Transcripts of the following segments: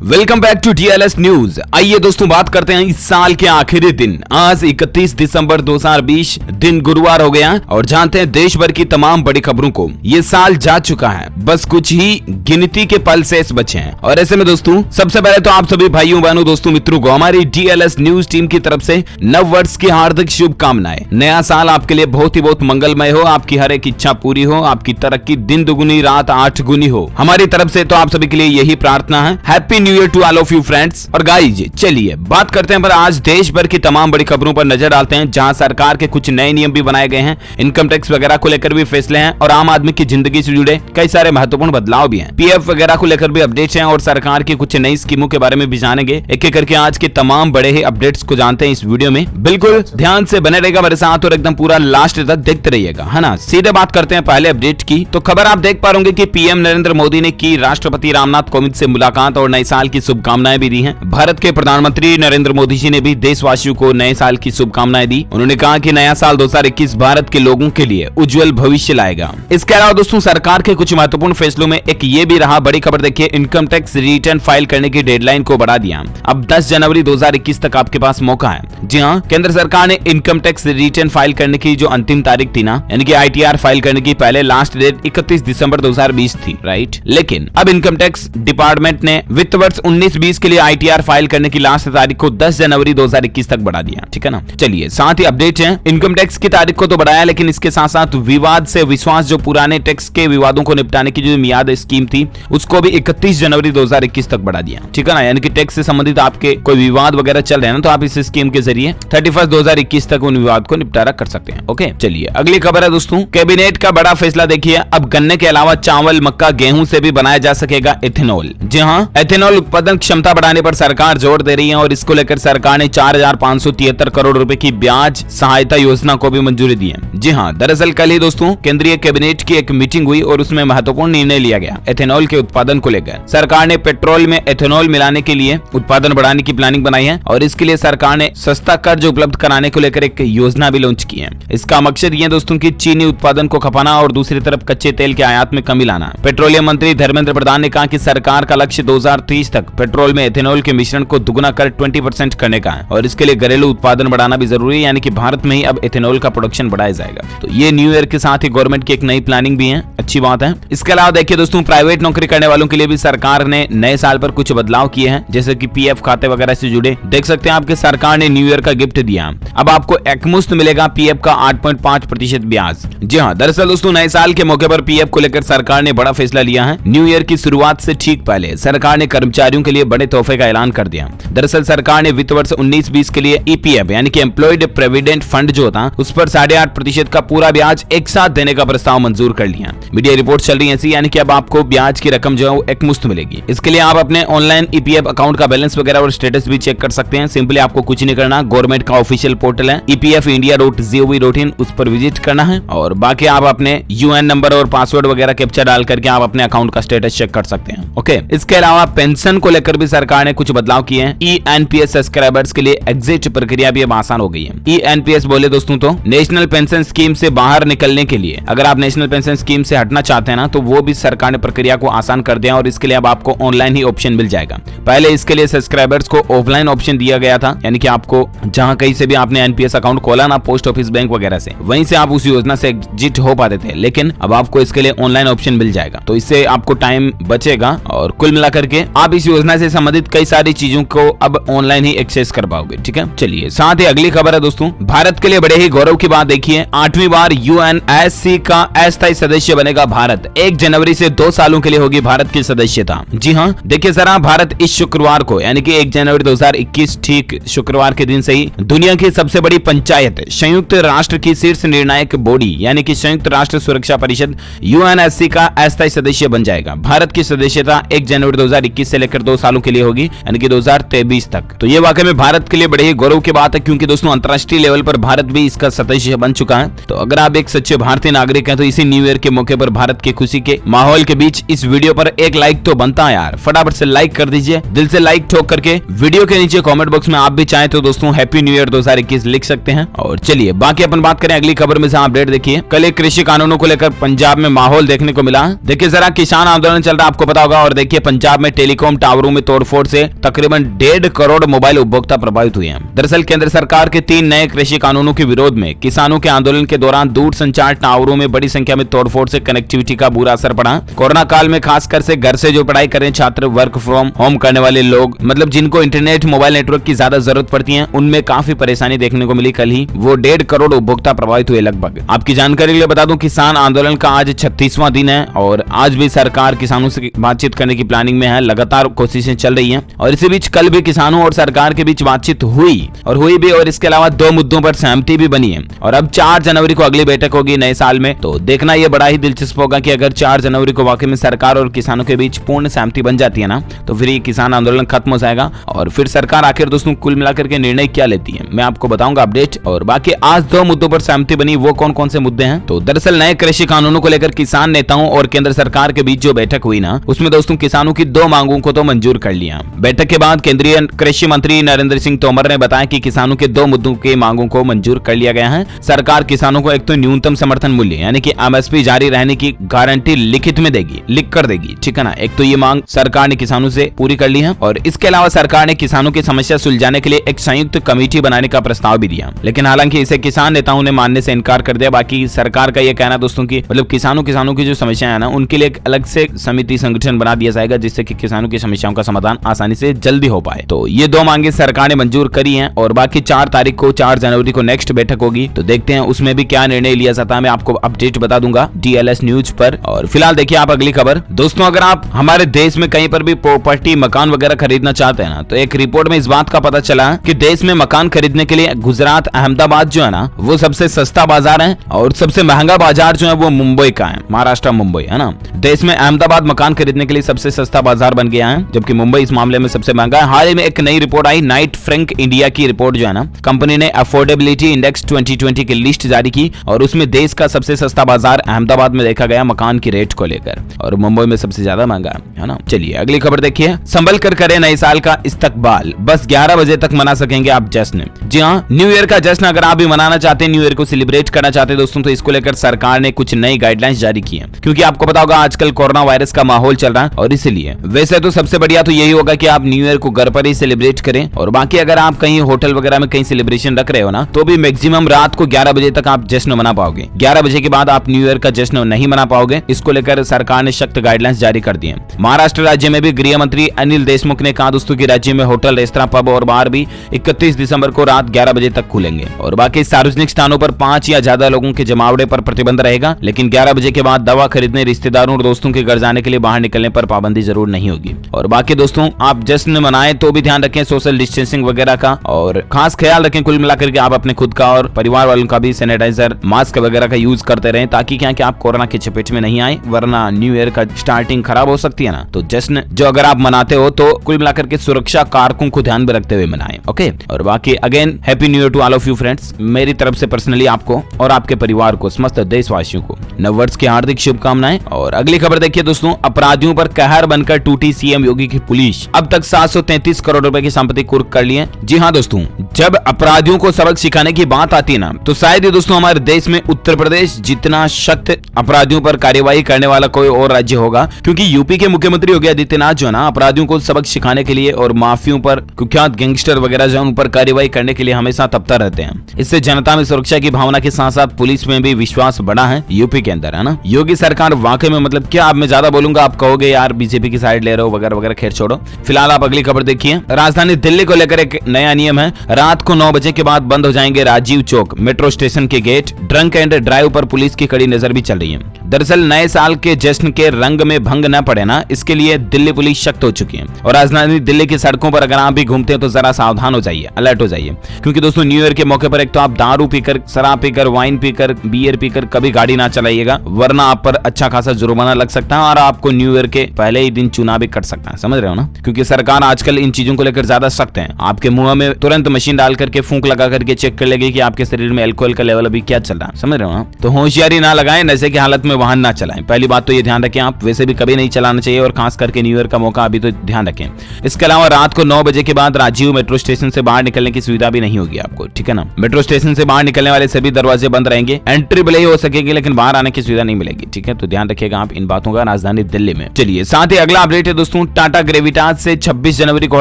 Welcome back to DLS news. आइए दोस्तों बात करते हैं इस साल के आखिरी दिन। आज 31 दिसंबर 2020 दिन गुरुवार हो गया और जानते हैं देश भर की तमाम बड़ी खबरों को। ये साल जा चुका है, बस कुछ ही गिनती के पल शेष बचे हैं। और ऐसे में दोस्तों सबसे पहले तो आप सभी भाइयों बहनों दोस्तों मित्रों को हमारी DLS न्यूज टीम की तरफ से नव वर्ष की हार्दिक शुभकामनाएं। नया साल आपके लिए बहुत ही बहुत मंगलमय हो, आपकी हर एक इच्छा पूरी हो, आपकी तरक्की दिन दुगुनी रात 8 गुनी हो। हमारी तरफ से तो आप सभी के लिए यही प्रार्थना है। Happy new year to all of you friends. और गाइज चलिए बात करते हैं पर आज देश भर की तमाम बड़ी खबरों पर नजर डालते हैं, जहां सरकार के कुछ नए नियम भी बनाए गए हैं, इनकम टैक्स वगैरह को लेकर भी फैसले हैं और आम आदमी की जिंदगी से जुड़े कई सारे महत्वपूर्ण बदलाव भी हैं। PF वगैरह को लेकर भी अपडेट्स हैं और सरकार की कुछ नई स्कीमों के बारे में भी जानेंगे। एक एक करके आज के तमाम बड़े ही अपडेट्स को जानते हैं इस वीडियो में। बिल्कुल ध्यान से बने रहेगा मेरे साथ और एकदम पूरा लास्ट तक देखते रहिएगा, है ना। सीधे बात करते हैं पहले अपडेट की। तो खबर आप देख पा रहे होंगे कि PM नरेंद्र मोदी ने की राष्ट्रपति रामनाथ कोविंद से मुलाकात और नए साल की शुभकामनाएं भी दी हैं। भारत के प्रधानमंत्री नरेंद्र मोदी जी ने भी देशवासियों को नए साल की शुभकामनाएं दी। उन्होंने कहा कि नया साल 2021 भारत के लोगों के लिए उज्जवल भविष्य लाएगा। इसके अलावा दोस्तों सरकार के कुछ महत्वपूर्ण फैसलों में एक ये भी रहा, बड़ी खबर देखिए, इनकम टैक्स रिटर्न फाइल करने की डेडलाइन को बढ़ा दिया। अब 10 जनवरी 2021 तक आपके पास मौका है। जी हाँ, केंद्र सरकार ने इनकम टैक्स रिटर्न फाइल करने की जो अंतिम तारीख थी ना, यानी कि ITR फाइल करने की पहले लास्ट डेट 31 दिसंबर 2020 थी, राइट। लेकिन अब इनकम टैक्स डिपार्टमेंट ने वित्त वर्ष 19-20 के लिए ITR फाइल करने की लास्ट तारीख को 10 जनवरी 2021 तक बढ़ा दिया, ठीक है ना। चलिए साथ ही अपडेट है, इनकम टैक्स की तारीख को तो बढ़ाया, लेकिन इसके साथ साथ विवाद से विश्वास जो पुराने टैक्स के विवादों को निपटाने की जो मियाद स्कीम थी उसको भी 31 जनवरी 2021 तक बढ़ा दिया, ठीक है ना। यानी कि टैक्स से संबंधित आपके कोई विवाद वगैरह चल रहे हैं ना, तो आप इस स्कीम के जरिए 31 2021 तक उन विवाद को निपटारा कर सकते हैं। ओके, चलिए अगली खबर है दोस्तों, कैबिनेट का बड़ा फैसला देखिए। अब गन्ने के अलावा चावल, मक्का, गेहूं से भी बनाया जा सकेगा एथेनॉल। जी हाँ, एथेनॉल उत्पादन क्षमता बढ़ाने पर सरकार जोर दे रही है और इसको लेकर सरकार ने 4573 करोड़ रुपए की ब्याज सहायता योजना को भी मंजूरी दी है। जी हाँ, दरअसल कल ही दोस्तों केंद्रीय कैबिनेट की एक मीटिंग हुई और उसमें महत्वपूर्ण निर्णय लिया गया एथेनॉल के उत्पादन को लेकर। सरकार ने पेट्रोल में एथेनॉल मिलाने के लिए उत्पादन बढ़ाने की प्लानिंग बनाई है और इसके लिए सरकार ने सस्ता कर्ज उपलब्ध कराने को लेकर एक योजना भी लॉन्च की है। इसका मकसद ये दोस्तों की चीनी उत्पादन को खपाना और दूसरी तरफ कच्चे तेल के आयात में कमी लाना। पेट्रोलियम मंत्री धर्मेंद्र प्रधान ने कहा कि सरकार का लक्ष्य 2030 तक पेट्रोल में एथेनॉल के मिश्रण को दुगुना कर 20% करने का है और इसके लिए घरेलू उत्पादन बढ़ाना भी जरूरी है, यानी कि भारत में ही अब एथेनॉल का प्रोडक्शन बढ़ाया जाएगा। तो ये न्यू ईयर के साथ ही गवर्नमेंट की एक नई प्लानिंग भी है, अच्छी बात है। इसके अलावा देखिए दोस्तों, प्राइवेट नौकरी करने वालों के लिए भी सरकार ने नए साल पर कुछ बदलाव किए हैं, जैसे कि PF खाते वगैरह से जुड़े देख सकते हैं आपके सरकार ने न्यू ईयर का गिफ्ट दिया। अब आपको एकमुश्त मिलेगा PF का 8.5% ब्याज। जी हाँ, दरअसल दोस्तों नए साल के मौके पर PF को लेकर सरकार ने बड़ा फैसला लिया है। न्यू ईयर की शुरुआत से ठीक पहले सरकार ने कर्मचारियों के लिए बड़े तोहफे का ऐलान कर दिया। दरअसल सरकार ने वित्त वर्ष 19-20 के लिए EPF यानी कि एम्प्लॉयड प्रोविडेंट फंड जो होता उस पर 8.5% का पूरा ब्याज एक साथ देने का प्रस्ताव मंजूर कर लिया। मीडिया रिपोर्ट चल रही है ऐसी, यानी कि अब आपको ब्याज की रकम जो है वो एकमुश्त मिलेगी। इसके लिए आप अपने ऑनलाइन EPF अकाउंट का बैलेंस वगैरह और स्टेटस भी चेक कर सकते हैं। सिंपली आपको कुछ नहीं करना, गवर्नमेंट का ऑफिशियल पोर्टल है epfindia.gov.in, उस पर विजिट करना है और बाकी आप अपने UN नंबर और पासवर्ड वगैरह कैप्चा डाल करके आप अपने अकाउंट का स्टेटस चेक कर सकते हैं। ओके, इसके अलावा पेंशन को लेकर भी सरकार ने कुछ बदलाव किए हैं। ENPS सब्सक्राइबर्स के लिए एग्जिट प्रक्रिया भी अब आसान हो गई है। ENPS बोले दोस्तों तो नेशनल पेंशन स्कीम से बाहर निकलने के लिए, अगर आप नेशनल पेंशन स्कीम से हटना चाहते हैं ना, तो वो भी सरकार ने प्रक्रिया को आसान कर दिया और इसके लिए अब आपको ऑनलाइन ही ऑप्शन मिल जाएगा। पहले इसके लिए सब्सक्राइबर्स को ऑफलाइन ऑप्शन दिया गया था, यानी कि आपको जहां कहीं से भी आपने NPS अकाउंट खोला ना, पोस्ट ऑफिस, बैंक वगैरह से, वहीं से आप उस योजना से एग्जिट हो पाते थे। लेकिन अब आपको इसके लिए ऑनलाइन ऑप्शन मिल जाएगा, तो इससे आपको टाइम बचेगा और कुल मिलाकर के आप इस योजना से संबंधित कई सारी चीजों को अब ऑनलाइन ही एक्सेस कर पाओगे, ठीक है। चलिए साथ ही अगली खबर है दोस्तों, भारत के लिए बड़े ही गौरव की बात देखिए, 8वीं बार UNSC का अस्थायी सदस्य बनेगा भारत। 1 जनवरी से 2 सालों के लिए होगी भारत की सदस्यता। जी हाँ, देखिए जरा, भारत इस शुक्रवार को यानी कि 1 जनवरी 2021 ठीक शुक्रवार के दिन से ही दुनिया की सबसे बड़ी पंचायत संयुक्त राष्ट्र की शीर्ष निर्णायक बॉडी यानी कि संयुक्त राष्ट्र सुरक्षा परिषद UNSC का अस्थायी सदस्य बन जाएगा। भारत की सदस्यता 1 जनवरी 2021 से लेकर 2 सालों के लिए होगी, यानी कि 2023 तक। तो ये वाकई में भारत के लिए बड़े ही गौरव की बात है, क्योंकि दोस्तों अंतर्राष्ट्रीय लेवल पर भारत भी इसका सदस्य बन चुका है। तो अगर आप एक सच्चे भारतीय नागरिक हैं तो इसी न्यू ईयर के मौके पर भारत की खुशी के माहौल के बीच इस वीडियो पर एक लाइक तो बनता है यार, फटाफट से लाइक कर दीजिए, दिल से लाइक ठोक करके। वीडियो के नीचे कमेंट बॉक्स में आप भी चाहें तो दोस्तों हैप्पी न्यू ईयर 2021 लिख सकते हैं। और चलिए बाकी अपन बात करें अगली खबर में से अपडेट देखिए। कल एक कृषि कानूनों को लेकर पंजाब में माहौल देखने को मिला। देखिए जरा, किसान आंदोलन चल रहा है, आपको पता होगा। और देखिए पंजाब में टेलीकॉम टेलीकॉम टावरों में तोड़फोड़ से तकरीबन 1.5 करोड़ मोबाइल उपभोक्ता प्रभावित हुए हैं। दरअसल केंद्र सरकार के 3 नए कृषि कानूनों के विरोध में किसानों के आंदोलन के दौरान दूरसंचार टावरों में बड़ी संख्या में तोड़फोड़ से कनेक्टिविटी का बुरा असर पड़ा। कोरोना काल में खासकर से घर से जो पढ़ाई कर रहे छात्र, वर्क फ्रॉम होम करने वाले लोग, मतलब जिनको इंटरनेट मोबाइल नेटवर्क की ज्यादा जरूरत पड़ती है, उनमें काफी परेशानी देखने को मिली। कल ही वो 1.5 करोड़ उपभोक्ता प्रभावित हुए लगभग। आपकी जानकारी के लिए बता दूं, किसान आंदोलन का आज 36वां दिन है और आज भी सरकार किसानों से बातचीत करने की प्लानिंग में है। लगातार कोशिशें चल रही हैं और इसी बीच कल भी किसानों और सरकार के बीच बातचीत हुई भी और इसके अलावा 2 मुद्दों पर सहमति भी बनी है। और अब 4 जनवरी को अगली बैठक होगी नए साल में, तो देखना यह बड़ा ही दिलचस्प होगा कि अगर 4 जनवरी को वाकई में सरकार और किसानों के बीच पूर्ण सहमति बन जाती है ना, तो फिर ये किसान आंदोलन खत्म हो जाएगा और फिर सरकार आखिर दोस्तों कुल मिलाकर के निर्णय क्या लेती है, मैं आपको बताऊंगा अपडेट। और बाकी आज 2 मुद्दों पर सहमति बनी, वो कौन कौन से मुद्दे हैं? तो दरअसल नए कृषि कानूनों को लेकर किसान नेताओं और केंद्र सरकार के बीच जो बैठक हुई ना, उसमें दोस्तों किसानों की 2 मांगों को तो मंजूर कर लिया। बैठक के बाद केंद्रीय कृषि मंत्री नरेंद्र सिंह तोमर ने बताया कि किसानों के 2 मुद्दों की मांगों को मंजूर कर लिया गया है। सरकार किसानों को एक तो न्यूनतम समर्थन मूल्य यानी कि एमएसपी जारी रहने की गारंटी लिखित में देगी, लिख कर देगी, ठीक है ना। एक तो ये मांग सरकार ने किसानों से पूरी कर ली है और इसके अलावा सरकार ने किसानों की समस्या सुलझाने के लिए एक संयुक्त कमेटी बनाने का प्रस्ताव भी दिया, लेकिन हालांकि इसे किसान नेताओं ने मानने से इनकार कर दिया। बाकी सरकार का यह कहना दोस्तों की मतलब किसानों की जो समस्याएं है ना, उनके लिए एक अलग से समिति संगठन बना दिया जाएगा जिससे कि किसानों की समस्याओं का समाधान आसानी से जल्दी हो पाए। तो ये 2 मांगे सरकार ने मंजूर करी हैं और बाकी 4 तारीख को 4 जनवरी को नेक्स्ट बैठक होगी, तो देखते हैं उसमें भी क्या निर्णय लिया जाता है। मैं आपको अपडेट बता दूंगा DLS न्यूज पर। और फिलहाल देखिए आप अगली खबर। दोस्तों अगर आप हमारे देश में कहीं पर भी प्रॉपर्टी मकान वगैरह खरीदना चाहते हैं ना, तो एक रिपोर्ट में इस बात का पता चला कि देश में मकान खरीदने के लिए गुजरात अहमदाबाद जो है ना, वो सबसे सस्ता बाजार है और सबसे महंगा बाजार जो है वो मुंबई का है, महाराष्ट्र मुंबई है ना। देश में अहमदाबाद मकान खरीदने के लिए सबसे सस्ता बाजार बन गया है, जबकि मुंबई इस मामले में सबसे महंगा है। हाल ही में एक नई रिपोर्ट आई, नाइट फ्रैंक इंडिया की रिपोर्ट जो है ना, कंपनी ने अफोर्डेबिलिटी इंडेक्स 2020 की लिस्ट जारी की और उसमें देश का सबसे सस्ता बाजार अहमदाबाद में देखा गया मकान की रेट को लेकर, और मुंबई में सबसे ज्यादा महंगा है ना। चलिए अगली खबर देखिए। संभल कर करें नए साल का इस्तकबाल, बस 11 बजे तक मना सकेंगे आप जश्न। जी हाँ, न्यू ईयर का जश्न अगर आप भी मनाना चाहते हैं, न्यू ईयर को सेलिब्रेट करना चाहते हैं दोस्तों, तो इसको लेकर सरकार ने कुछ नई गाइडलाइंस जारी की है, क्योंकि आपको पता होगा आजकल कोरोना वायरस का माहौल चल रहा है और इसलिए वैसे तो सबसे बढ़िया तो यही होगा कि आप न्यू ईयर को घर पर ही सेलिब्रेट करें। और बाकी अगर आप कहीं होटल वगैरह में कहीं सेलिब्रेशन रख रहे हो ना, तो भी मैक्सिमम रात को 11 बजे तक आप जश्न मना पाओगे। 11 बजे के बाद आप न्यू ईयर का जश्न नहीं मना पाओगे। इसको लेकर सरकार ने सख्त गाइडलाइंस जारी कर दी है। महाराष्ट्र राज्य में भी गृह मंत्री अनिल देशमुख ने कहा दोस्तों कि राज्य में होटल, रेस्तरां, पब और बार भी 31 दिसंबर को रात 11 बजे तक खुलेंगे और बाकी सार्वजनिक स्थानों पर 5 या ज्यादा लोगों के जमावड़े पर प्रतिबंध रहेगा, लेकिन 11 बजे के बाद दवा खरीदने, रिश्तेदारों और दोस्तों के घर जाने के लिए बाहर निकलने पर पाबंदी जरूर नहीं होगी। और बाकी दोस्तों आप जश्न मनाएं तो भी ध्यान रखें सोशल डिस्टेंसिंग वगैरह का और खास ख्याल रखें। कुल मिलाकर के आप अपने खुद का और परिवार वालों का भी सैनिटाइजर, मास्क वगैरह का यूज करते रहें, ताकि क्या कि आप कोरोना की चपेट में नहीं आए, वरना न्यू ईयर का स्टार्टिंग खराब हो सकती है ना। तो जश्न जो अगर आप मनाते हो तो कुल मिलाकर के सुरक्षा कारकों को ध्यान में रखते हुए मनाएं, ओके। और बाकी again happy new year to all of you friends. मेरी तरफ से पर्सनली आपको और आपके परिवार को, समस्त देशवासियों को नववर्ष की हार्दिक शुभकामनाएं। और अगली खबर देखिए दोस्तों, अपराधियों पर कहर बनकर टूटी सीएम योगी की पुलिस, अब तक 733 करोड़ रुपए की संपत्ति कुर्क कर ली है। जी हाँ दोस्तों, जब अपराधियों को सबक सिखाने की बात आती है ना, तो शायद दोस्तों हमारे देश में उत्तर प्रदेश जितना सख्त अपराधियों पर कार्यवाही करने वाला कोई और राज्य होगा, क्योंकि यूपी के मुख्यमंत्री योगी आदित्यनाथ जो है ना, अपराधियों को सबक सिखाने के लिए और माफियों पर, कुख्यात गैंगस्टर वगैरह जो उन पर कार्यवाही करने के लिए हमेशा तत्पर रहते हैं। इससे जनता में सुरक्षा की भावना के साथ साथ पुलिस में भी विश्वास बढ़ा है यूपी के अंदर, है ना। योगी सरकार वाकई में मतलब क्या, अब मैं ज्यादा बोलूंगा आप कहोगे यार बीजेपी की साइड ले रहे हो वगैरह वगैरह, खैर छोड़ो। फिलहाल आप अगली खबर देखिए। राजधानी दिल्ली को लेकर एक नया नियम है, रात को 9 बजे के बाद बंद हो जाएंगे राजीव चौक, मेट्रो स्टेशन के गेट। ड्रंक एंड ड्राइव पर पुलिस की कड़ी नजर भी चल रही है। दरअसल नए साल के जश्न के रंग में भंग न पड़े ना, इसके लिए दिल्ली पुलिस सख्त हो चुकी है। और राजधानी दिल्ली की सड़कों पर अगर आप भी घूमते हैं तो जरा सावधान हो जाइए, अलर्ट हो जाइए, क्योंकि दोस्तों न्यू ईयर के मौके पर एक तो आप दारू पीकर, शराब पीकर, वाइन पीकर, बियर पीकर कभी गाड़ी ना चलाइएगा, वरना आप पर अच्छा खासा जुर्माना लग सकता है और आपको न्यू ईयर के पहले ही दिन चुनाव भी कट सकता है, समझ रहे हो ना। क्योंकि सरकार आजकल इन चीजों को लेकर ज्यादा सख्त है। आपके मुंह में तुरंत मशीन डाल करके फूंक लगा करके चेक कर लेगी कि आपके शरीर में अल्कोहल का लेवल अभी क्या चल रहा है, समझ रहे हो ना। तो होशियारी ना लगाएं, नशे की हालत में वाहन ना चलाएं। पहली बात तो ये ध्यान रखें, आप वैसे भी कभी नहीं चलाना चाहिए और खास करके न्यू ईयर का मौका अभी तो ध्यान रखें। इसके अलावा रात को 9 बजे के बाद राजीव मेट्रो स्टेशन से बाहर निकलने की सुविधा भी नहीं होगी आपको, ठीक है ना। मेट्रो स्टेशन से बाहर निकलने वाले सभी दरवाजे बंद रहेंगे, एंट्री भले ही हो सकेगी लेकिन बाहर आने की सुविधा नहीं मिलेगी, ठीक है। तो ध्यान रखिएगा आप इन बातों का राजधानी दिल्ली में। चलिए साथ ही अगला अपडेट है दोस्तों, टाटा ग्रेविटास से 26 जनवरी को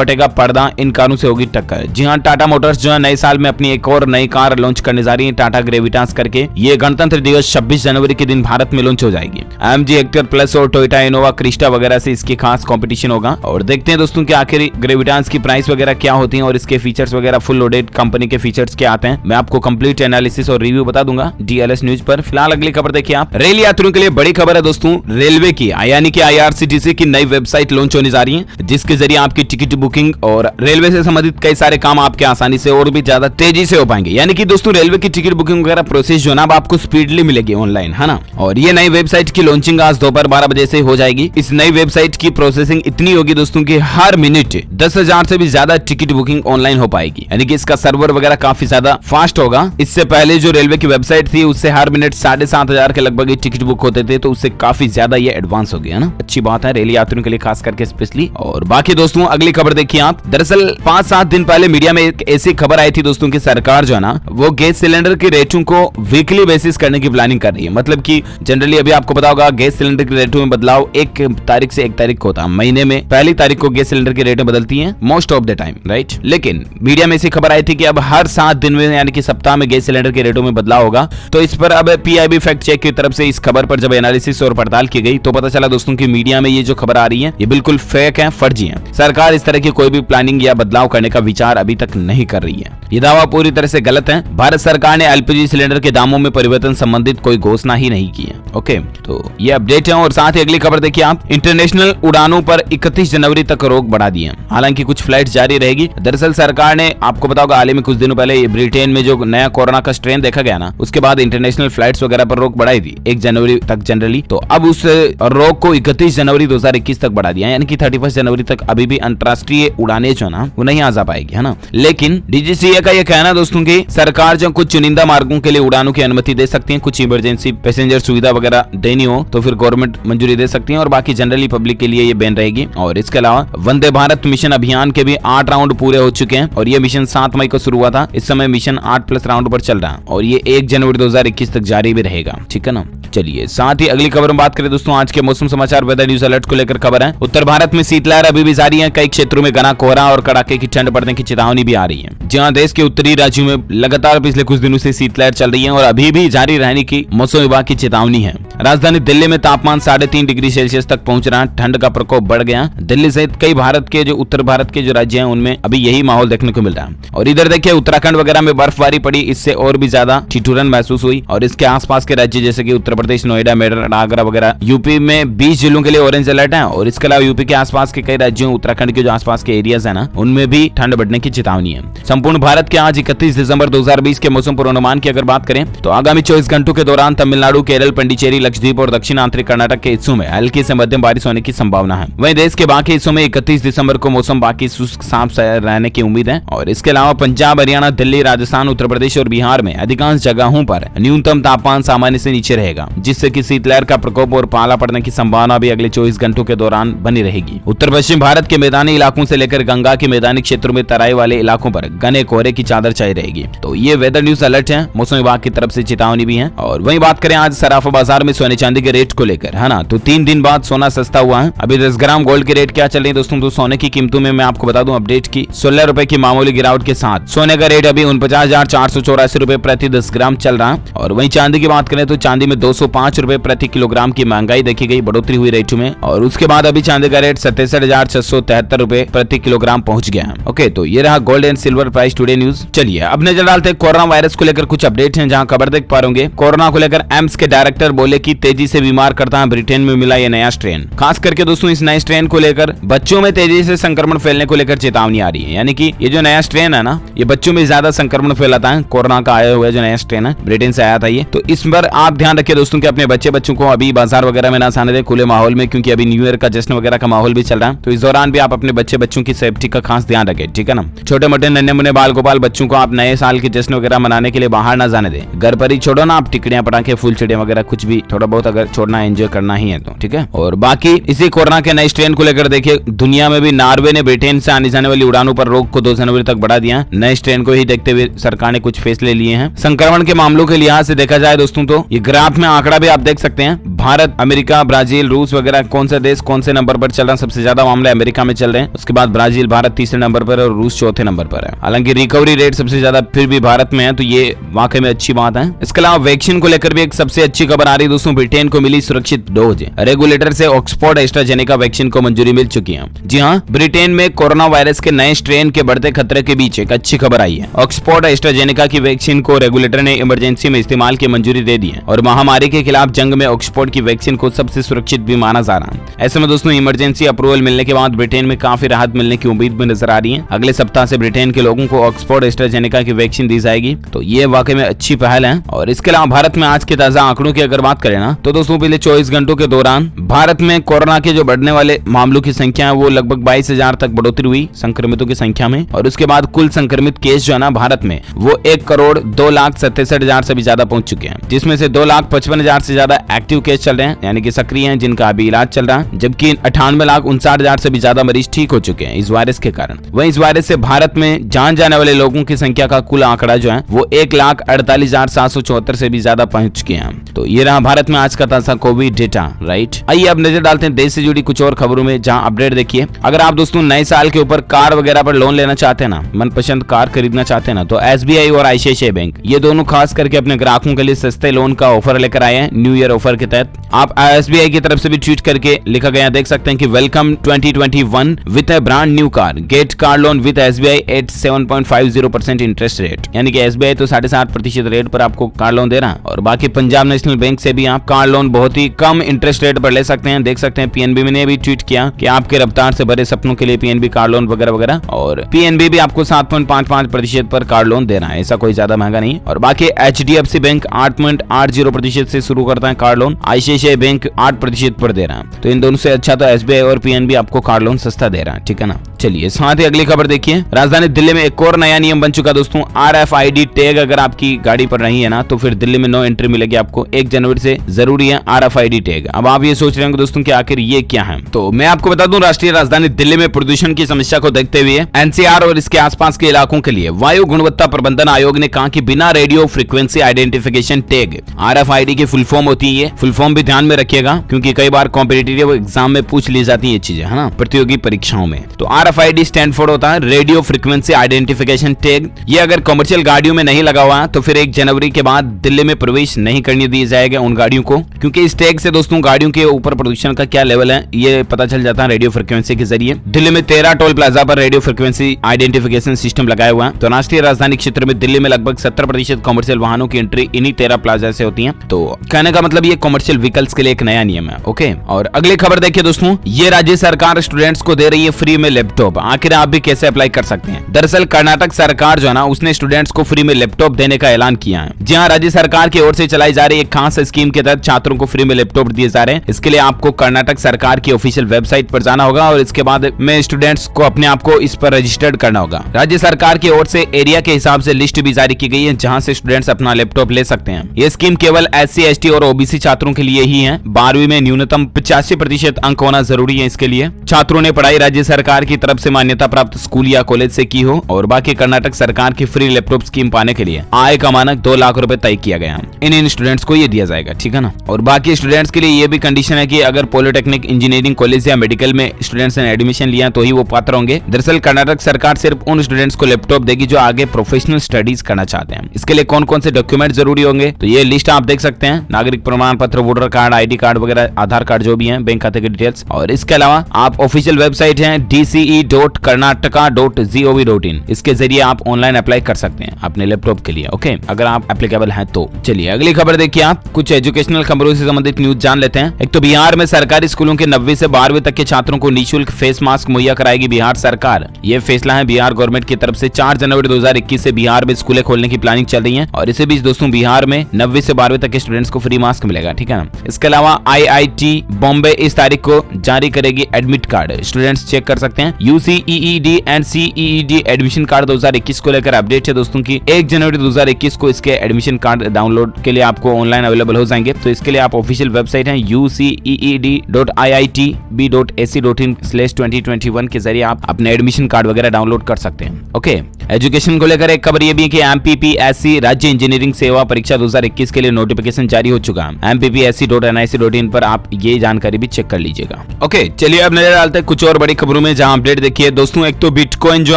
हटेगा पर्दा, इन कारों से होगी टक्कर। जी हाँ, टाटा मोटर्स जो है नए साल में अपनी एक और नई कार लॉन्च करने जा रही है, टाटा ग्रेविटास करके। ये गणतंत्र दिवस 26 जनवरी के दिन भारत में लॉन्च हो जाएगी। AMG हेक्टर प्लस और टोयोटा इनोवा क्रिस्टा वगैरह से इसकी खास कंपटीशन होगा। और देखते हैं दोस्तों कि आखिर ग्रेविटास की प्राइस वगैरह क्या होती है और इसके फीचर्स वगैरह, फुल लोडेड कंपनी के फीचर्स क्या आते हैं, मैं आपको कंप्लीट एनालिसिस और रिव्यू बता दूंगा DLS न्यूज पर। फिलहाल अगली खबर देखिए आप। रेल यात्रियों के लिए बड़ी खबर है दोस्तों, रेलवे की यानी कि IRCTC की नई वेबसाइट लॉन्च होने जा रही है, जिसके जरिए आपकी टिकट बुकिंग और रेलवे से संबंधित कई सारे काम आपके आसानी से और भी ज्यादा तेजी से हो पाएंगे। यानी कि दोस्तों रेलवे की टिकट बुकिंग वगैरह प्रोसेस जो ना आपको स्पीडली मिलेगी ऑनलाइन, है ना। और ये नई वेबसाइट की लॉन्चिंग आज दोपहर 12 बजे से हो जाएगी। इस नई वेबसाइट की प्रोसेसिंग इतनी होगी दोस्तों कि हर मिनट 10,000 से भी ज्यादा टिकट बुकिंग ऑनलाइन हो पाएगी, यानी कि इसका सर्वर वगैरह काफी ज्यादा फास्ट होगा। इससे पहले जो रेलवे की वेबसाइट थी उससे हर मिनट 7,500 के लगभग टिकट बुक होते थे, तो उससे काफी ज्यादा ये एडवांस हो गया ना। अच्छी बात है रेल यात्रियों के लिए खास करके स्पेशली। और बाकी दोस्तों अगली खबर देखिए आप। दरअसल 5-7 दिन पहले मीडिया में एक ऐसी खबर आई थी दोस्तों की सरकार जो है ना वो गैस सिलेंडर के रेटों को वीकली बेसिस करने की प्लानिंग कर रही है। मतलब कि जनरली अभी आपको पता होगा गैस सिलेंडर के रेटों में बदलाव 1 तारीख से 1 तारीख को होता है, महीने में पहली तारीख को गैस सिलेंडर की रेटें बदलती हैं most of the time, right. लेकिन मीडिया में ऐसी खबर आई थी कि अब हर 7 दिन में यानी कि सप्ताह में गैस सिलेंडर के रेटों में बदलाव होगा। तो इस पर अब PIB फैक्ट चेक की तरफ से इस खबर पर जब एनालिसिस और पड़ताल की गई तो पता चला दोस्तों की मीडिया में ये जो खबर आ रही है ये बिल्कुल फेक है, फर्जी है। सरकार इस तरह की कोई भी प्लानिंग या बदलाव करने का विचार अभी तक नहीं कर रही है। ये दावा पूरी तरह से गलत है। भारत सरकार ने LPG सिलेंडर के दामों में परिवर्तन संबंधित कोई घोषणा ही नहीं की है। ओके, तो ये अपडेट है। और साथ ही अगली खबर देखिए आप। इंटरनेशनल उड़ानों पर 31 जनवरी तक रोक बढ़ा दी है, हालांकि कुछ फ्लाइट जारी रहेगी। दरअसल सरकार ने आपको पता होगा हाल ही में कुछ दिनों पहले ब्रिटेन में जो नया कोरोना का स्ट्रेन देखा गया ना, उसके बाद इंटरनेशनल फ्लाइट्स वगैरह पर रोक बढ़ाई थी 1 जनवरी तक जनरली। तो अब उस रोक को 31 जनवरी 2021 तक बढ़ा दिया, यानी कि 31 जनवरी तक अभी भी अंतरराष्ट्रीय उड़ानें जो ना वो नहीं आ जा पाएगी, है ना। लेकिन DGCA का ये कहना दोस्तों की सरकार जो कुछ चुनिंदा मार्गों के लिए उड़ानों की अनुमति दे सकती है, कुछ इमरजेंसी पैसेंजर सुविधा वगैरह देनी हो तो फिर गवर्नमेंट मंजूरी दे सकती है, और बाकी जनरली पब्लिक के लिए ये बैन रहेगी। और इसके अलावा वंदे भारत मिशन अभियान के भी 8 राउंड पूरे हो चुके हैं और ये मिशन 7 मई को शुरू हुआ था। इस समय मिशन 8+ राउंड पर चल रहा है और ये 1 जनवरी 2021 तक जारी भी रहेगा, ठीक है ना। चलिए साथ ही अगली खबर में बात करें दोस्तों, आज के मौसम समाचार वेदर न्यूज अलर्ट को लेकर खबर है। उत्तर भारत में शीतलहर अभी भी जारी है, कई क्षेत्रों में घना कोहरा और कड़ाके की ठंड पड़ने की चेतावनी भी आ रही है। जहां देश के उत्तरी राज्यों में लगातार पिछले कुछ दिनों से शीतलहर चल रही है और अभी भी जारी रहने की मौसम विभाग की चेतावनी है। राजधानी दिल्ली में तापमान 3.5 डिग्री सेल्सियस तक पहुंच रहा है, ठंड का प्रकोप बढ़ गया। दिल्ली सहित कई भारत के जो उत्तर भारत के जो राज्य हैं उनमें अभी यही माहौल देखने को मिल रहा है। और इधर देखिए उत्तराखंड वगैरह में बर्फबारी पड़ी, इससे और भी ज्यादा ठिठुरन महसूस हुई। और इसके आसपास के राज्य जैसे कि उत्तर प्रदेश, नोएडा, मेरठ, आगरा वगैरह, यूपी में 20 जिलों के लिए ऑरेंज अलर्ट है। और इसके अलावा यूपी के आसपास के कई राज्यों, उत्तराखंड के जो आसपास के एरियाज है ना, उनमें भी ठंड बढ़ने की चेतावनी है। संपूर्ण भारत के आज 31 दिसंबर 2020 के मौसम पूर्वानुमान की अगर बात करें तो आगामी 24 घंटों के दौरान तमिलनाडु, केरल, पंडिचेरी, लक्षद्वीप और दक्षिण आंतरिक कर्नाटक के हिस्सों में हल्की से मध्यम बारिश होने की संभावना है। वहीं देश के बाकी हिस्सों में 31 दिसंबर को मौसम बाकी शुष्क साफ रहने की उम्मीद है। और इसके अलावा पंजाब, हरियाणा, दिल्ली, राजस्थान, उत्तर प्रदेश और बिहार में अधिकांश जगहों पर न्यूनतम तापमान सामान्य से नीचे रहेगा, जिससे कि शीतलहर का प्रकोप और पाला पड़ने की संभावना भी अगले 24 घंटों के दौरान बनी रहेगी। उत्तर पश्चिम भारत के मैदानी इलाकों से लेकर गंगा के मैदानी क्षेत्रों में तराई वाले इलाकों पर घने कोहरे की चादर छाई रहेगी। तो ये वेदर न्यूज अलर्ट है, मौसम विभाग की तरफ से चेतावनी भी है। और वहीं बात करें आज सराफा बाजार में सोने चांदी के रेट को लेकर, है ना, तो 3 दिन बाद सोना सस्ता हुआ है। अभी 10 ग्राम गोल्ड के रेट क्या चल रही है दोस्तों, तो सोने की कीमतों में मैं आपको बता दूं अपडेट की 16 रुपए की मामूली गिरावट के साथ सोने का रेट अभी 49,484 रुपए प्रति 10 ग्राम चल रहा है। और वहीं चांदी की बात करें तो चांदी में 205 रुपए प्रति किलोग्राम की महंगाई देखी गई, बढ़ोतरी हुई रेट में। और उसके बाद अभी चांदी का रेट 67,673 रुपए प्रति किलोग्राम पहुंच गया है। ओके, तो ये रहा gold and silver price today news. चलिए अब नजर डालते हैं कोरोना वायरस को लेकर कुछ अपडेट हैं, जहां खबर देख पा रहे कोरोना को लेकर एम्स के डायरेक्टर बोले कि तेजी से बीमार करता है ब्रिटेन में मिला ये नया स्ट्रेन। खास करके दोस्तों इस नए स्ट्रेन को लेकर बच्चों में तेजी से संक्रमण फैलने को लेकर चेतावनी आ रही है, यानी कि ये जो नया स्ट्रेन है ना ये बच्चों में ज्यादा संक्रमण फैलाता है। कोरोना का आया हुआ जो नया स्ट्रेन है ब्रिटेन से आया था ये, तो इस पर आप ध्यान रखिए दोस्तों। दोस्तों कि अपने बच्चों को अभी बाजार वगैरह में ना आने दे खुले माहौल में, क्योंकि अभी न्यू ईयर का जश्न वगैरह का माहौल भी चल रहा है। तो इस दौरान भी आप अपने बच्चों की सेफ्टी का खास ध्यान रखें, ठीक है ना। छोटे मोटे नन्हे मुन्ने बाल गोपाल बच्चों को आप नए साल के जश्न वगैरह मनाने के लिए बाहर ना जाने दें, घर पर ही छोड़ो ना। आप टिकड़ियां पटाखे फुलचड़ियां वगैरह कुछ भी थोड़ा बहुत अगर छोड़ना एंजॉय करना ही है तो ठीक है। और बाकी इसी कोरोना के नए स्ट्रेन को लेकर देखिए, दुनिया में भी नॉर्वे ने ब्रिटेन से आने जाने वाली उड़ानों पर रोक को 2 जनवरी तक बढ़ा दिया। नए स्ट्रेन को ही देखते हुए सरकार ने कुछ फैसले लिए हैं। संक्रमण के मामलों के लिहाज से देखा जाए दोस्तों तो ये ग्राफ में आंकड़ा भी आप देख सकते हैं। भारत, अमेरिका, ब्राजील, रूस वगैरह कौन सा देश कौन से नंबर पर चल रहा है। सबसे ज्यादा मामले अमेरिका में चल रहे हैं, उसके बाद ब्राजील, भारत तीसरे नंबर पर और रूस चौथे नंबर पर है। हालांकि रिकवरी रेट सबसे ज्यादा फिर भी भारत में है, तो ये वाकई में अच्छी बात है। इसके अलावा वैक्सीन को लेकर भी एक सबसे अच्छी खबर आ रही है दोस्तों। ब्रिटेन को मिली सुरक्षित डोज। रेगुलेटर से ऑक्सफोर्ड एस्ट्राजेनेका वैक्सीन को मंजूरी मिल चुकी है। जी हाँ, ब्रिटेन में कोरोना वायरस के नए स्ट्रेन के बढ़ते खतरे के बीच एक अच्छी खबर आई है। ऑक्सफोर्ड एस्ट्राजेनेका की वैक्सीन को रेगुलेटर ने इमरजेंसी में इस्तेमाल की मंजूरी दे दी है और महामारी के खिलाफ जंग में ऑक्सफोर्ड की वैक्सीन को सबसे सुरक्षित भी माना जा रहा है। ऐसे में दोस्तों इमरजेंसी अप्रूवल मिलने के बाद ब्रिटेन में काफी राहत मिलने की उम्मीद भी नजर आ रही है। अगले सप्ताह से ब्रिटेन के लोगों को ऑक्सफोर्ड एस्ट्राजेनेका की वैक्सीन दी जाएगी, तो ये वाकई में अच्छी पहल है। और इसके अलावा भारत में आज के ताजा आंकड़ों की अगर बात करें ना, तो दोस्तों पिछले 24 घंटों के दौरान भारत में कोरोना के जो बढ़ने वाले मामलों की संख्या है वो लगभग 22,000 तक बढ़ोतरी हुई संक्रमितों की संख्या में। और उसके बाद कुल संक्रमित केस जो है ना भारत में वो 1,02,67,000 से भी ज्यादा पहुंच चुके हैं, जिसमें से 2,55,000 से ज्यादा एक्टिव केस चल रहे हैं, यानी कि सक्रिय हैं, जिनका अभी इलाज चल रहा है। जबकि 98,59,000 से भी ज्यादा मरीज ठीक हो चुके हैं इस वायरस के कारण। वहीं इस वायरस से भारत में जान जाने वाले लोगों की संख्या का कुल आंकड़ा जो है वो 1,48,774 से भी ज्यादा पहुंच चुके हैं। तो ये रहा भारत में आज का ताजा कोविड डेटा, राइट। आइए अब नजर डालते हैं देश से जुड़ी कुछ और खबरों में, जहां अपडेट देखिए। अगर आप दोस्तों नए साल के ऊपर कार वगैरह पर लोन लेना चाहते हैं ना, मनपसंद कार खरीदना चाहते हैं ना, तो SBI और ICICI बैंक ये दोनों खास करके अपने ग्राहकों के लिए सस्ते लोन का ऑफर लेकर आए हैं न्यू ईयर ऑफर के तहत। आप SBI की तरफ से भी ट्वीट करके लिखा गया देख सकते हैं कि welcome 2021 with a brand new car, get car loan with SBI at 7.50% interest rate. यानी कि SBI तो 7.5% रेट पर आपको कार लोन दे रहा है। और बाकी पंजाब नेशनल बैंक से भी आप कार लोन बहुत ही कम इंटरेस्ट रेट पर ले सकते हैं। देख सकते हैं PNB ने भी ट्वीट किया कि आपके रफ्तार से भरे सपनों के लिए PNB कार लोन वगैरह वगैरह। और PNB भी आपको 7.55% पर कार लोन दे रहा है, ऐसा कोई ज्यादा महंगा नहीं। और बाकी HDFC बैंक 8.80% से शुरू करता है कार लोन, ICICI बैंक 8% पर दे रहा है। तो इन दोनों से अच्छा तो SBI और PNB आपको कार लोन सस्ता दे रहा है, ठीक है ना। चलिए साथ ही अगली खबर देखिए। राजधानी दिल्ली में एक और नया नियम बन चुका दोस्तों। RFID टैग अगर आपकी गाड़ी पर नहीं है ना, तो फिर दिल्ली में नो एंट्री मिलेगी आपको। 1 जनवरी से जरूरी है RFID टैग। अब आप ये सोच रहे होंगे दोस्तों कि आखिर ये क्या है, तो मैं आपको बता दूं, राष्ट्रीय राजधानी दिल्ली में प्रदूषण की समस्या को देखते हुए NCR और इसके आसपास के इलाकों के लिए वायु गुणवत्ता प्रबंधन आयोग ने कहा कि बिना radio frequency identification tag, RFID की फुल फॉर्म होती है, फुल फॉर्म भी ध्यान में रखिएगा, क्योंकि कई बार कॉम्पिटिटिव एग्जाम में पूछ ली जाती है ये चीजें, है ना, प्रतियोगी परीक्षाओं में। तो RFID स्टैंड फॉर होता है रेडियो फ्रीक्वेंसी आइडेंटिफिकेशन टैग। ये अगर कमर्शियल गाड़ियों में नहीं लगा हुआ है तो फिर 1 जनवरी के बाद दिल्ली में प्रवेश नहीं करने दिया जाएगा उन गाड़ियों को, क्योंकि इस टैग से दोस्तों गाड़ियों के ऊपर प्रदूषण का क्या लेवल है ये पता चल जाता है रेडियो फ्रीक्वेंसी के जरिए। दिल्ली में 13 टोल प्लाजा पर रेडियो फ्रीक्वेंसी आइडेंटिफिकेशन सिस्टम लगाया हुआ है। तो राष्ट्रीय राजधानी क्षेत्र में दिल्ली में लगभग 70% कमर्शियल वाहनों की एंट्री इन्हीं 13 प्लाजा से होती है। तो कहने का मतलब ये कमर्शियल व्हीकल्स के लिए एक नया नियम है, ओके। और अगली खबर देखिए दोस्तों, ये राज्य सरकार स्टूडेंट्स को दे रही है फ्री में लैपटॉप। आखिर आप भी कैसे अप्लाई कर सकते हैं? दरअसल कर्नाटक सरकार जो है ना, उसने स्टूडेंट्स को फ्री में लैपटॉप देने का ऐलान किया है। जी हाँ, राज्य सरकार की ओर से चलाई जा रही एक खास स्कीम के तहत छात्रों को फ्री में लैपटॉप दिए जा रहे हैं। इसके लिए आपको कर्नाटक सरकार की ऑफिशियल वेबसाइट पर जाना होगा और इसके बाद में स्टूडेंट्स को अपने आप को इस पर रजिस्टर्ड करना होगा। राज्य सरकार की ओर से एरिया के हिसाब से लिस्ट भी जारी की गई है जहां से स्टूडेंट्स अपना लैपटॉप ले सकते हैं। ये स्कीम केवल SC ST और OBC छात्रों के लिए ही है। 12वीं में न्यूनतम 85% अंक होना जरूरी है। इसके लिए छात्रों ने पढ़ाई राज्य सरकार की तरफ से मान्यता प्राप्त स्कूल या कॉलेज से की हो। और बाकी कर्नाटक सरकार की फ्री लैपटॉप स्कीम पाने के लिए आय का मानक 2 लाख रुपए तय किया गया है। इन स्टूडेंट्स को ये दिया जाएगा, ठीक है ना। और बाकी स्टूडेंट्स के लिए ये भी कंडीशन है कि अगर पॉलिटेक्निक, इंजीनियरिंग कॉलेज या मेडिकल में स्टूडेंट्स ने एडमिशन लिया तो ही वो पात्र होंगे। दरअसल कर्नाटक सरकार सिर्फ उन स्टूडेंट्स को लैपटॉप देगी जो आगे प्रोफेशनल स्टडीज करना चाहते हैं। इसके लिए कौन कौन से डॉक्यूमेंट जरूरी होंगे, तो ये लिस्ट आप देख सकते हैं। नागरिक प्रमाण पत्र, वोटर कार्ड, ID कार्ड वगैरह, आधार कार्ड जो भी है, बैंक खाते की डिटेल्स। और इसके अलावा आप ऑफिशियल वेबसाइट है DCE cee.karnataka.gov.in इसके जरिए आप ऑनलाइन अप्लाई कर सकते हैं अपने लैपटॉप के लिए। ओके, अगर आप एप्लीकेबल हैं तो। चलिए अगली खबर देखिए, आप कुछ एजुकेशनल खबरों से संबंधित न्यूज जान लेते हैं। एक तो बिहार में सरकारी स्कूलों के 9वीं से 12वीं तक के छात्रों को निःशुल्क फेस मास्क मुहैया कराएगी बिहार सरकार। ये फैसला है बिहार गवर्नमेंट की तरफ से। 4 जनवरी 2021 से बिहार में स्कूलें खोलने की प्लानिंग चल रही है और इसी बीच दोस्तों बिहार में 9वीं से 12वीं तक के स्टूडेंट्स को फ्री मास्क मिलेगा, ठीक है ना। इसके अलावा IIT बॉम्बे इस तारीख को जारी करेगी एडमिट कार्ड, स्टूडेंट्स चेक कर सकते हैं। UCEED and CEED admission card 2021 को लेकर अपडेट है दोस्तों की 1 जनवरी 2021 को इसके एडमिशन कार्ड डाउनलोड के लिए आपको ऑनलाइन अवेलेबल हो जाएंगे। तो इसके लिए आप ऑफिशियल वेबसाइट है uceed.iitb.ac.in/2021 के जरिए आप अपने एडमिशन कार्ड वगैरह डाउनलोड कर सकते हैं। ओके, एजुकेशन को लेकर एक खबर ये भी है कि MPPSC राज्य इंजीनियरिंग सेवा परीक्षा 2021 के लिए नोटिफिकेशन जारी हो चुका है। MPPSC.nic.in पर आप ये जानकारी भी चेक कर लीजिएगा। ओके, चलिए अब नजर डालते हैं कुछ और बड़ी खबरों में, जहां अपडेट देखिए दोस्तों। एक तो बिटकॉइन जो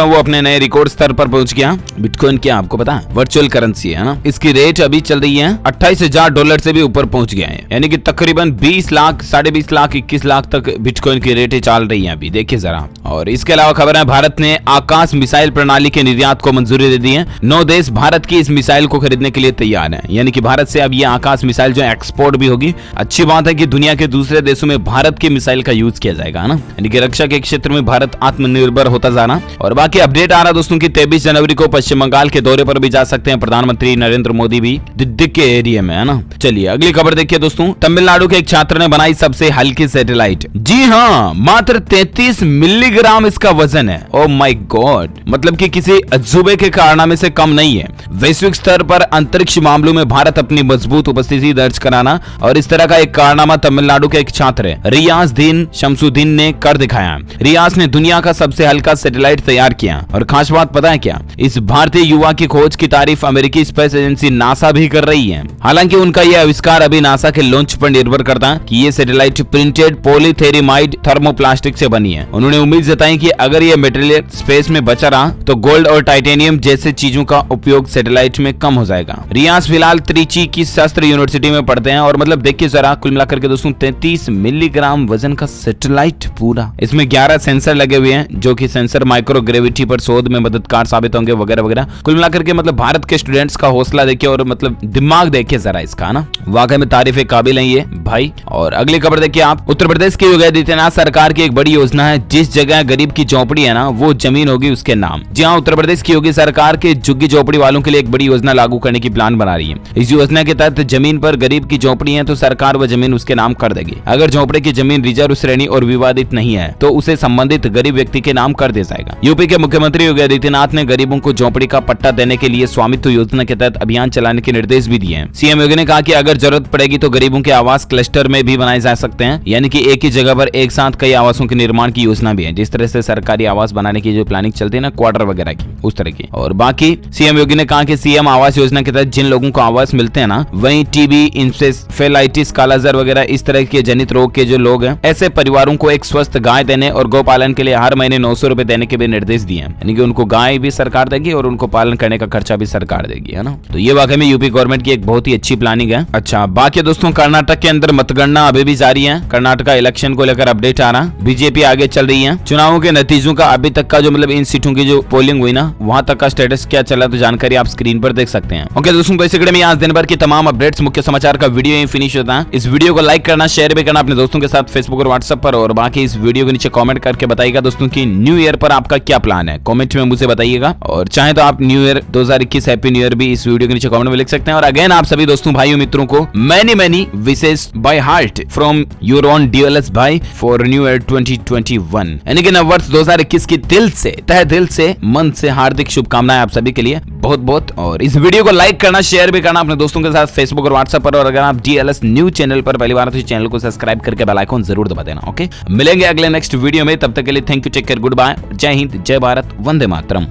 है वो अपने नए रिकॉर्ड स्तर पर पहुंच गया। बिटकॉइन क्या आपको पता है, वर्चुअल करेंसी है ना। इसकी रेट अभी चल रही है $28,000 से भी ऊपर पहुंच गया है, यानी कि तकरीबन 20 लाख, 20.5 लाख, 21 लाख तक बिटकॉइन की रेटें चल रही है अभी, देखिए जरा। और इसके अलावा खबर है भारत ने आकाश मिसाइल प्रणाली के निर्यात को मंजूरी दे दी है। 9 देश भारत की इस मिसाइल को खरीदने के लिए तैयार हैं, यानी कि भारत से अब ये आकाश मिसाइल जो एक्सपोर्ट भी होगी। अच्छी बात है कि दुनिया के दूसरे देशों में भारत की मिसाइल का यूज किया जाएगा ना, यानी कि रक्षा के क्षेत्र में भारत आत्मनिर्भर होता जाना। और बाकी अपडेट आ रहा दोस्तों की 23 जनवरी को पश्चिम बंगाल के दौरे पर भी जा सकते हैं प्रधानमंत्री नरेंद्र मोदी भी, दिल्ली के एरिया में, है ना। चलिए अगली खबर देखिए दोस्तों। तमिलनाडु के एक छात्र ने बनाई सबसे हल्की सैटेलाइट। जी हाँ, मात्र 33 मिलीग्राम इसका वजन है। ओ माय गॉड, मतलब कि किसी अजूबे के कारनामे से कम नहीं है। वैश्विक स्तर पर अंतरिक्ष मामलों में भारत अपनी मजबूत उपस्थिति दर्ज कराना, और इस तरह का एक कारनामा तमिलनाडु के एक छात्र रियाजुद्दीन शमसुद्दीन ने कर दिखाया। रियाज ने दुनिया का सबसे हल्का सैटेलाइट तैयार किया, और खास बात पता है क्या, इस भारतीय युवा की खोज की तारीफ अमेरिकी स्पेस एजेंसी नासा भी कर रही है। हालांकि उनका यह आविष्कार अभी नासा के लॉन्च पर निर्भर करता है कि ये सैटेलाइट प्रिंटेड पॉलीथेरिमाइड थर्मोप्लास्टिक से बनी है। उन्होंने उम्मीद जताई कि अगर ये मटेरियल स्पेस में बचा रहा तो गोल्ड और टाइटेनियम जैसे चीजों का उपयोग सैटेलाइट में कम हो जाएगा। रियाज फिलहाल त्रिची की शस्त्र यूनिवर्सिटी में पढ़ते हैं, और मतलब देखिए जरा, कुल मिलाकर के दोस्तों 33 मिलीग्राम वजन का सैटेलाइट पूरा। इसमें 11 सेंसर लगे हुए हैं, जो कि सेंसर माइक्रोग्रेविटी पर शोध में मददगार साबित होंगे वगैरह वगैरह। कुल मिलाकर के मतलब भारत के स्टूडेंट्स का हौसला देखिए, और मतलब दिमाग देखिए जरा इसका ना, वाकई में तारीफ काबिल है ये भाई। और अगली खबर देखिए आप। उत्तर प्रदेश की योगी आदित्यनाथ सरकार की एक बड़ी योजना है, जिस जगह गरीब की झोपड़ी है ना, वो जमीन होगी उसके नाम। जी हाँ, उत्तर प्रदेश की योगी सरकार के झुग्गी झोपड़ी वालों के लिए एक बड़ी योजना लागू करने की प्लान बना रही है। इस योजना के तहत जमीन पर गरीब की झोपड़ी है तो सरकार वह जमीन उसके नाम कर देगी। अगर झोपड़े की जमीन रिजर्व श्रेणी और विवादित नहीं है तो उसे संबंधित गरीब व्यक्ति के नाम कर दिया जाएगा। यूपी के मुख्यमंत्री योगी आदित्यनाथ ने गरीबों को झोपड़ी का पट्टा देने के लिए स्वामित्व योजना के तहत अभियान चलाने के निर्देश भी दिए हैं। सीएम योगी ने कहा कि अगर जरूरत पड़ेगी तो गरीबों के आवास क्लस्टर में भी बनाए जा सकते हैं, यानी कि एक ही जगह पर एक साथ कई आवासों के निर्माण की योजना भी है। जिस तरह से सरकारी आवास बनाने की जो प्लानिंग चलती है ना, क्वार्टर वगैरह की, उस तरह की। और बाकी सीएम योगी ने कहा कि सीएम आवास योजना के तहत जिन लोगों को आवास मिलते हैं ना, वहीं टीबी, इंसेफेलाइटिस, कालाजार वगैरह इस तरह के जनित रोग के जो लोग हैं, ऐसे परिवारों को एक स्वस्थ गाय देने और गौपालन के लिए हर महीने 900 रुपए देने के भी निर्देश दिए हैं, यानी कि उनको गाय भी सरकार देगी और उनको पालन करने का खर्चा भी सरकार देगी, है ना। तो ये वाकई में यूपी गवर्नमेंट की एक बहुत ही अच्छी प्लानिंग है। अच्छा, बाकी दोस्तों कर्नाटक के अंदर मतगणना अभी भी जारी है। कर्नाटक इलेक्शन को लेकर अपडेट आ रहा, बीजेपी आगे चल रही है। चुनावों के नतीजों का अभी तक का जो मतलब इन सीटों की जो पोलिंग हुई ना, वहां तक का स्टेटस क्या चला, तो जानकारी आप स्क्रीन पर देख सकते हैं। ओके दोस्तों, तो में आज दिन भर की तमाम अपडेट्स, मुख्य समाचार का वीडियो यहीं फिनिश होता है। इस वीडियो को लाइक करना, शेयर भी करना अपने दोस्तों के साथ फेसबुक और व्हाट्सएप पर, और बाकी इस वीडियो के नीचे कमेंट करके बताइएगा दोस्तों की न्यू ईयर पर आपका क्या प्लान है, कमेंट में मुझे बताइएगा। और चाहे तो आप new year 2021 happy new year भी इस वीडियो के नीचे कमेंट में लिख सकते हैं। और अगेन आप सभी दोस्तों, भाइयों, मित्रों को many wishes by heart from your own DLS भाई फॉर न्यू ईयर 2021, यानी कि नववर्ष 2021 की दिल से, तहे दिल से, मन से हार्दिक शुभकामनाएं आप सभी के लिए बहुत बहुत। और इस वीडियो को लाइक करना, शेयर भी करना अपने दोस्तों के साथ फेसबुक और व्हाट्सएप पर। और अगर आप डीएलएस न्यूज चैनल पर पहली बार तो इस चैनल को सब्सक्राइब करके बेल आइकन जरूर दबा देना। ओके, मिलेंगे अगले नेक्स्ट वीडियो में, तब तक के लिए thank you, take care, good bye, जय हिंद, जय भारत, वंदे मातरम।